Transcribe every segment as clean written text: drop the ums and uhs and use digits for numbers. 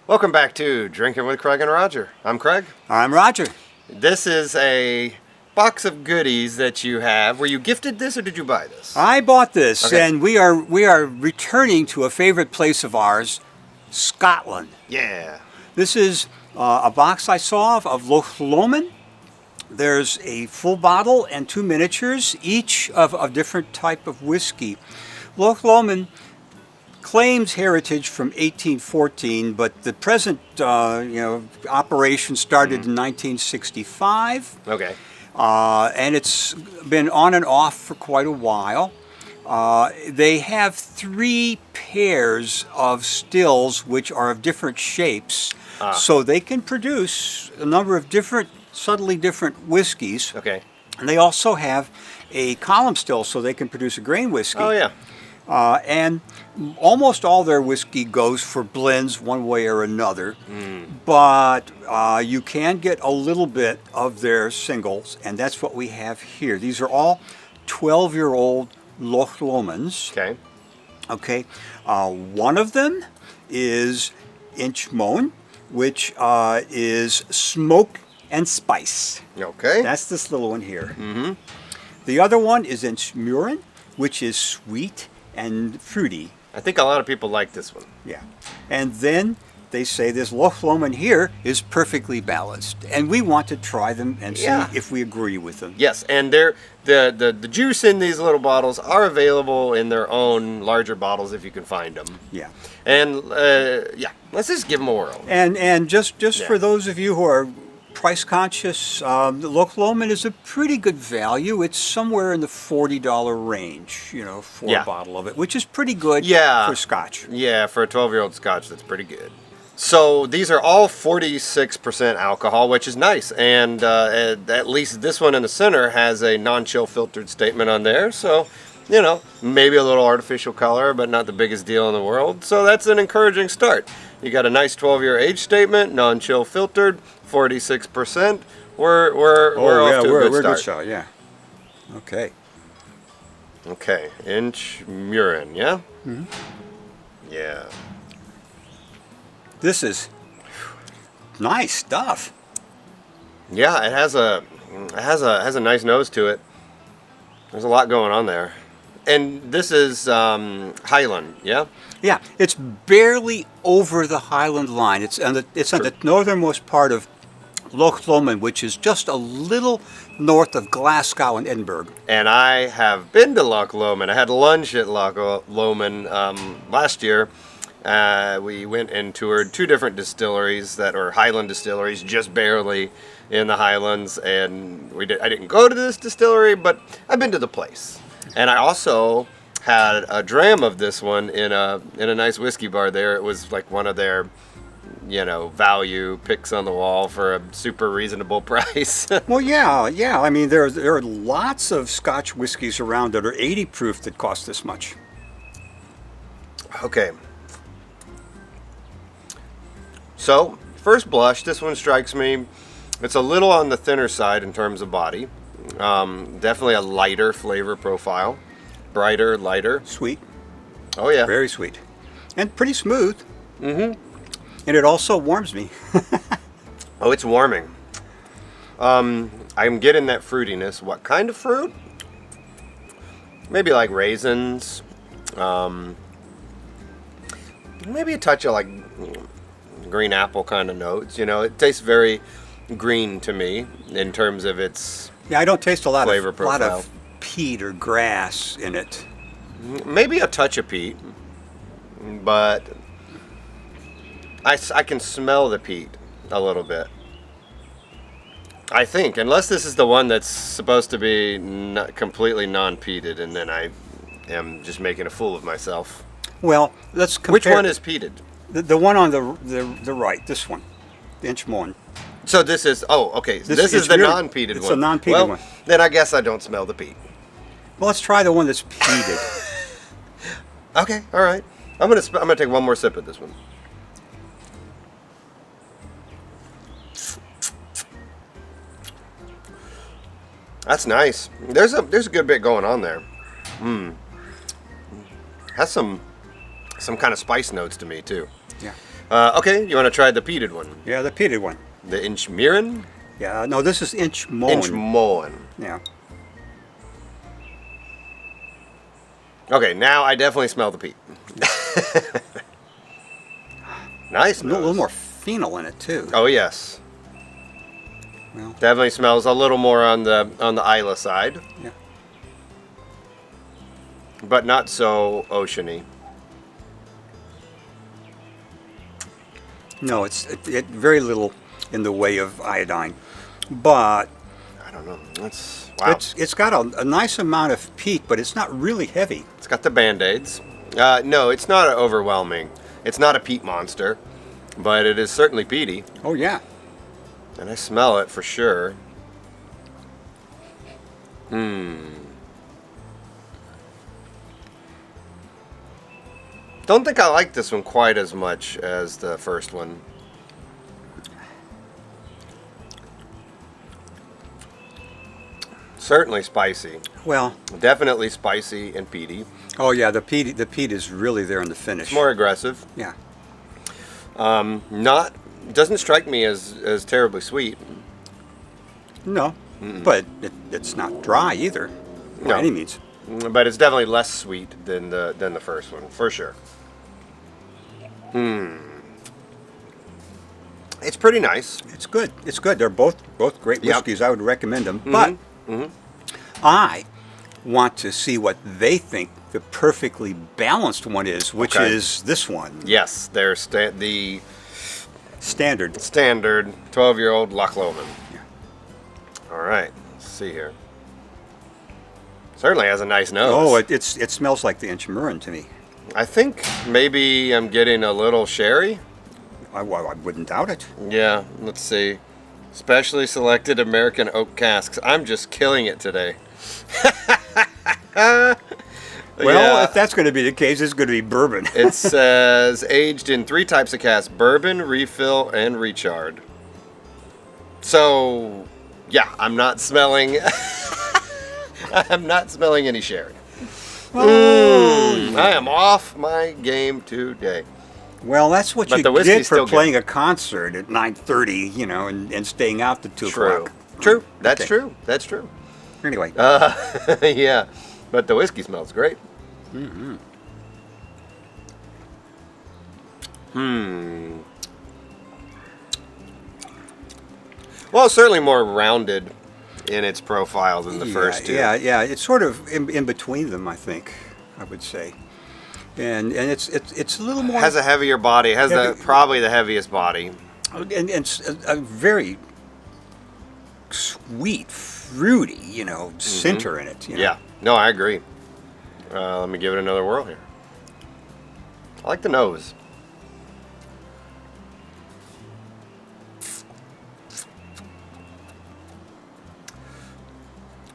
Welcome back to Drinking with Craig and Roger. I'm Craig. I'm Roger. This is a box of goodies that you have. Were you gifted this or did you buy this? I bought this, Okay. and we are returning to a favorite place of ours, Scotland. Yeah. This is a box I saw of Loch Lomond. There's a full bottle and two miniatures, each of a different type of whiskey. Loch Lomond claims heritage from 1814, but the present operation started in 1965. Okay. And it's been on and off for quite a while. They have three pairs of stills which are of different shapes, so they can produce a number of different, subtly different whiskeys. Okay. And they also have a column still, so they can produce a grain whiskey. Oh, yeah. And almost all their whiskey goes for blends one way or another, but you can get a little bit of their singles, and that's what we have here. These are all 12-year-old Loch Lomonds. Okay. Okay, one of them is Inchmoan, which is smoke and spice. Okay. That's this little one here. Mm-hmm. The other one is Inchmurrin, which is sweet and fruity. I think a lot of people like this one. Yeah. And then they say this Loch Lomond here is perfectly balanced. And we want to try them and see if we agree with them. Yes, and the juice in these little bottles are available in their own larger bottles if you can find them. Yeah. And let's just give them a whirl. And just for those of you who are price conscious, the Loch Lomond is a pretty good value. It's somewhere in the $40 range, for a bottle of it, which is pretty good for Scotch. Yeah, for a 12-year-old Scotch, that's pretty good. So these are all 46% alcohol, which is nice. And at least this one in the center has a non-chill filtered statement on there. So, maybe a little artificial color, but not the biggest deal in the world. So that's an encouraging start. You got a nice 12-year age statement, non-chill filtered, 46%. We're off to a good start. We're a good shot, yeah. Okay. Okay, Inchmurrin, yeah? Mm-hmm. Yeah. This is nice stuff. Yeah, it has a nice nose to it. There's a lot going on there. And this is Highland, yeah? Yeah, it's barely over the Highland line. It's on the northernmost part of Loch Lomond, which is just a little north of Glasgow and Edinburgh. And I have been to Loch Lomond. I had lunch at Loch Lomond last year. We went and toured two different distilleries that are Highland distilleries, just barely in the Highlands. And I didn't go to this distillery, but I've been to the place. And I also had a dram of this one in a nice whiskey bar there. It was like one of their, value picks on the wall for a super reasonable price. Well, yeah. I mean, there are lots of Scotch whiskeys around that are 80 proof that cost this much. Okay. So, first blush, this one strikes me. It's a little on the thinner side in terms of body. Definitely a lighter flavor profile. Brighter, lighter. Sweet. Oh, yeah. Very sweet. And pretty smooth. Mm-hmm. And it also warms me. Oh, it's warming. I'm getting that fruitiness. What kind of fruit? Maybe like raisins. Maybe a touch of like green apple kind of notes. It tastes very green to me in terms of its Yeah, I don't taste a lot flavor of profile. peat or grass in it. Maybe a touch of peat, but I can smell the peat a little bit. I think, unless this is the one that's supposed to be not completely non-peated, and then I am just making a fool of myself. Well, let's compare. Which one is peated? The one on the right, this one, the Inchmoan. So this is, okay. This is the non-peated one. It's a non-peated one. Then I guess I don't smell the peat. Well, let's try the one that's peated. Okay, all right. I'm gonna take one more sip of this one. That's nice. There's a good bit going on there. Has some kind of spice notes to me too. Yeah. Okay, you want to try the peated one? Yeah, the peated one. The Inchmurrin? Yeah, no, this is Inchmoan. Inchmoan. Yeah. Okay, now I definitely smell the peat. Nice A little nose. more phenol in it too. Oh yes. Well, Definitely smells a little more on the Isla side, yeah. but not so oceany. No, it very little in the way of iodine, but I don't know. That's wow. it's got a nice amount of peat, but it's not really heavy. It's got the Band-Aids. No, it's not overwhelming. It's not a peat monster, but it is certainly peaty, Oh yeah. and I smell it for sure. Don't think I like this one quite as much as the first one. Certainly spicy. Well, Definitely spicy and peaty. oh yeah, the peat is really there in the finish. It's more aggressive. Yeah. Not doesn't strike me as terribly sweet. No, but it's not dry either, by No. any means. But it's definitely less sweet than the first one, for sure. It's pretty nice. It's good. It's good. They're both great Yep. whiskeys. I would recommend them. But I want to see what they think the perfectly balanced one is, which Okay. is this one. Yes, they're the Standard. standard 12-year-old Loch Lomond. All right, let's see here. Certainly has a nice nose. Oh, it smells like the Inchmurrin to me. I think maybe I'm getting a little sherry. I wouldn't doubt it. Yeah, let's see. Specially selected American oak casks. I'm just killing it today. Well, if that's going to be the case, it's going to be bourbon. It says aged in 3 types of casks: bourbon, refill, and recharred. So, yeah, I'm not smelling. I'm not smelling any sherry. I am off my game today. Well, that's what But you the whiskey's get for still good. playing a concert at 9:30, and staying out to 2 True. o'clock. True. That's Okay. true. That's true. Anyway, Yeah, but the whiskey smells great. Well, it's certainly more rounded in its profile than the first two. Yeah. It's sort of in between them, I think. I would say, and it's a little more. Has a heavier body. Has Heavy- probably the heaviest body. and it's a very sweet, fruity, center in it. Yeah. No, I agree. Let me give it another whirl here. I like the nose.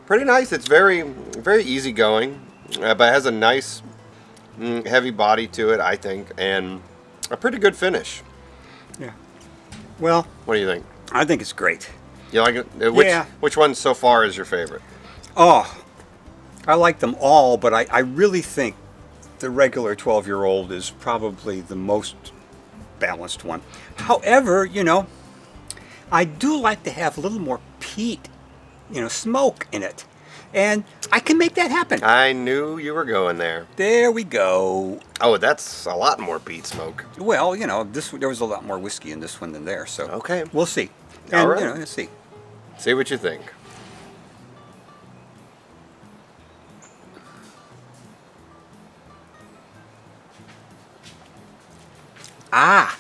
Pretty nice. It's very, very easygoing, but it has a nice, heavy body to it, I think, and a pretty good finish. Yeah. Well, What do you think? I think it's great. You like it? Which, Yeah. Which one so far is your favorite? Oh, I like them all, but I really think the regular 12-year-old is probably the most balanced one. However, I do like to have a little more peat, smoke in it. And I can make that happen. I knew you were going there. There we go. Oh, that's a lot more peat smoke. Well, there was a lot more whiskey in this one than there, so Okay. we'll see. All And, right. let's see. See what you think. Ah,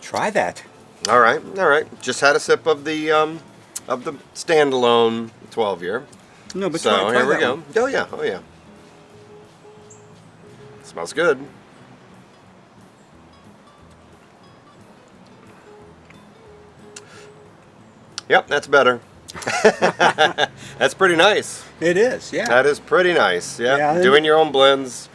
try that. All right, all right. Just had a sip of the standalone 12-year. No, but So try here we that go. one. Oh yeah, oh yeah. Smells good. Yep, that's better. That's pretty nice. It is, yeah. That is pretty nice. Yeah, Yeah, doing your own blends.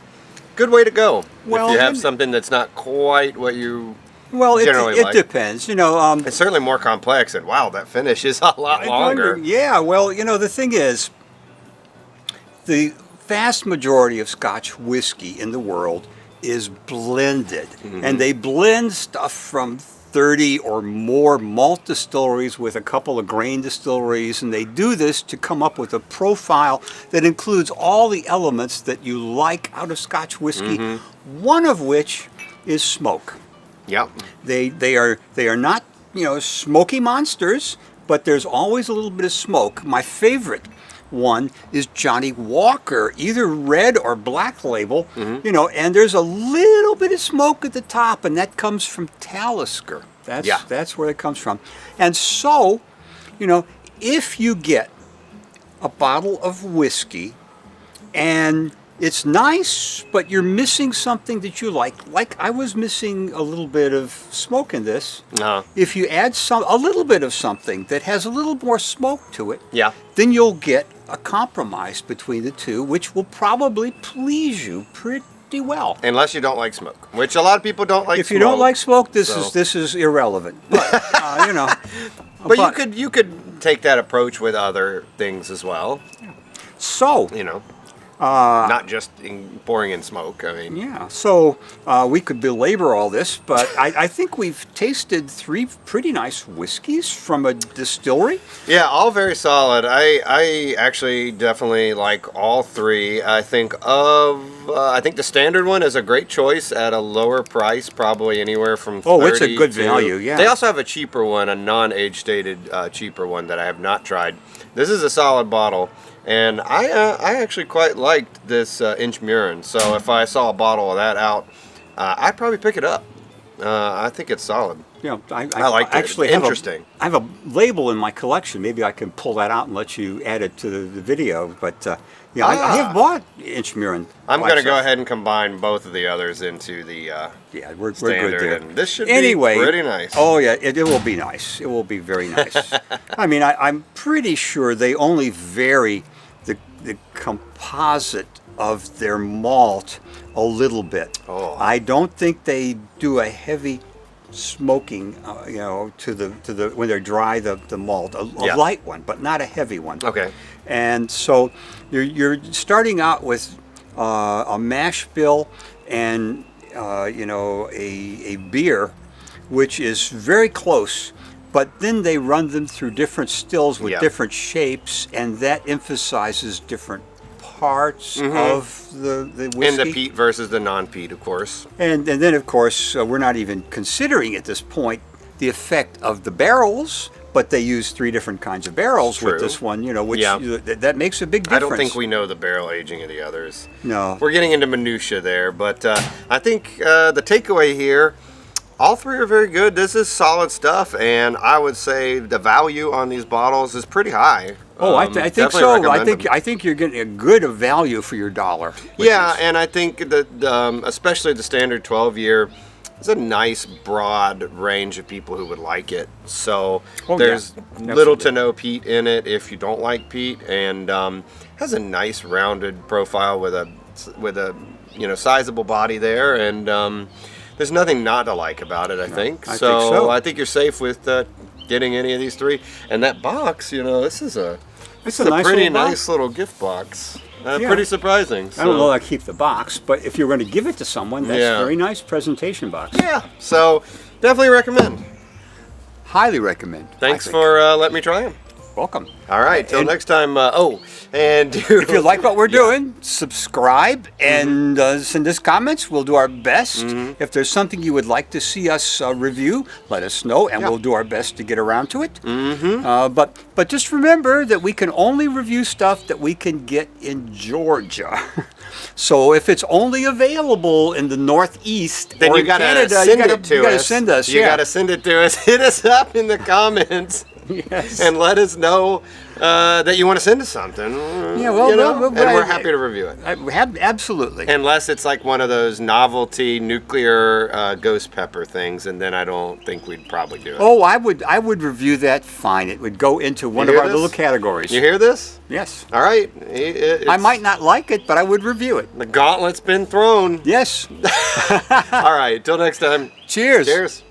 Good way to go. Well, if you have and- something that's not quite what you Well, generally it like. depends. It's certainly more complex, and wow, that finish is a lot longer. Yeah, well, the thing is, the vast majority of Scotch whiskey in the world is blended. And they blend stuff from 30 or more malt distilleries with a couple of grain distilleries, and they do this to come up with a profile that includes all the elements that you like out of Scotch whiskey, one of which is smoke. Yep. They are not, smoky monsters, but there's always a little bit of smoke. My favorite one is Johnny Walker, either red or black label, and there's a little bit of smoke at the top, and that comes from Talisker. That's where it comes from. And so, if you get a bottle of whiskey and it's nice, but you're missing something that you like I was missing a little bit of smoke in this. If you add a little bit of something that has a little more smoke to it, then you'll get a compromise between the two, which will probably please you pretty well. Unless you don't like smoke, which a lot of people don't like. If you don't like smoke, this is irrelevant. But But you could take that approach with other things as well. So not just pouring in smoke. I mean, so we could belabor all this, but I think we've tasted 3 pretty nice whiskeys from a distillery. Yeah, all very solid. I actually definitely like all 3. I think the standard one is a great choice at a lower price, probably anywhere from 30 it's a good value. Yeah. They also have a cheaper one, a non-age stated cheaper one that I have not tried. This is a solid bottle. And I actually quite liked this Inchmurrin. So if I saw a bottle of that out, I'd probably pick it up. I think it's solid. I like it. Actually Interesting. I have a label in my collection. Maybe I can pull that out and let you add it to the video. But I have bought Inchmurrin. I'm going to go ahead and combine both of the others into the we're standard. good there. And this should be pretty nice. Oh yeah, it will be nice. It will be very nice. I mean, I'm pretty sure they only vary the composite of their malt a little bit. I don't think they do a heavy smoking, to the when they're dry the malt, a light one, but not a heavy one. Okay. And so you're starting out with a mash bill and a beer, which is very close. But then they run them through different stills with different shapes, and that emphasizes different parts of the whiskey. And the peat versus the non-peat, of course. And then, of course, we're not even considering at this point the effect of the barrels, but they use 3 different kinds of barrels with this one, which that makes a big difference. I don't think we know the barrel aging of the others. No. We're getting into minutia there, but I think the takeaway here, all 3 are very good. This is solid stuff, and I would say the value on these bottles is pretty high. I think so. I think you're getting a good value for your dollar. And I think that especially the standard 12-year is a nice broad range of people who would like it. So there's little to no peat in it if you don't like peat, and has a nice rounded profile with a sizable body there, and there's nothing not to like about it, I think. I think so. I think you're safe with getting any of these 3. And that box, this is a pretty nice little gift box. Pretty surprising. I don't know if I keep the box, but if you're going to give it to someone, that's a very nice presentation box. Yeah, so definitely recommend. Highly recommend. Thanks for letting me try them. Welcome. All right, till next time. And if you like what we're doing, subscribe and send us comments. We'll do our best. If there's something you would like to see us review, let us know, and we'll do our best to get around to it. But just remember that we can only review stuff that we can get in Georgia. So if it's only available in the Northeast then or you gotta Canada, send it to us. You got to send us. You got to send it to us. Hit us up in the comments. Yes. And let us know that you want to send us something. Yeah, well, and we're happy to review it. Absolutely. Unless it's like one of those novelty nuclear ghost pepper things, and then I don't think we'd probably do it. Oh, I would review that fine. It would go into one of our little categories. You hear this? Yes. All right. I might not like it, but I would review it. The gauntlet's been thrown. Yes. All right. Till next time. Cheers. Cheers.